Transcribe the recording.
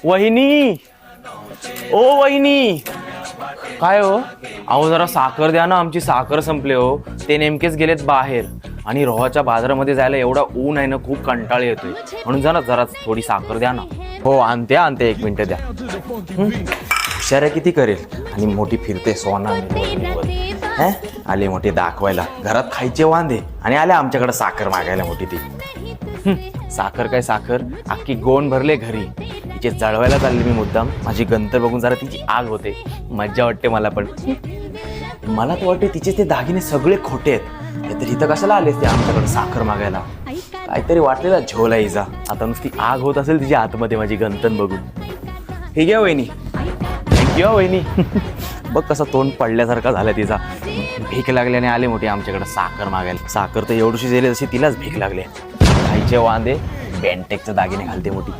वहिनी, ओ वहिनी, काय हो? अहो जरा साखर द्या ना, आमची साखर संपले हो. ते नेमकेच गेलेत बाहेर आणि रोहाच्या बाजारामध्ये जायला एवढा ऊन आहे ना, खूप कंटाळा येतोय. म्हणून जरा थोडी साखर द्या ना. हो आणते, 1 मिनिट द्या. हुशार किती करेल आणि मोठी फिरते सोना. आले मोठे दाखवायला, घरात खायचे वांदे आणि आले आमच्याकडे साखर मागायला मोठी ती. साखर काय साखर, अख्खी गोण भरले घरी. तिचे जळवायला चालले मी मुद्दाम. माझी गंतर बघून जरा तिची आग होते, मज्जा वाटते मला. पण मला तर वाटते तिचे ते दागिने सगळे खोटे आहेत. तर इथं कशाला आलेस ते आमच्याकडे साखर मागायला? काहीतरी वाटलेला झोल आहे हिचा. आता नुसती आग होत असेल तिच्या आतमध्ये माझी गंतन बघून. हे घ्या वहिनी. थँक्यू वहिनी. बघ कसं तोंड पडल्यासारखा झालं तिचा. भीक लागल्याने आले मोठी आमच्याकडे साखर मागायला. साखर तर एवढीशी गेली जशी तिलाच भीक लागली. खायचे वांदे, बेंटेकचे दागिने घालते मोठी.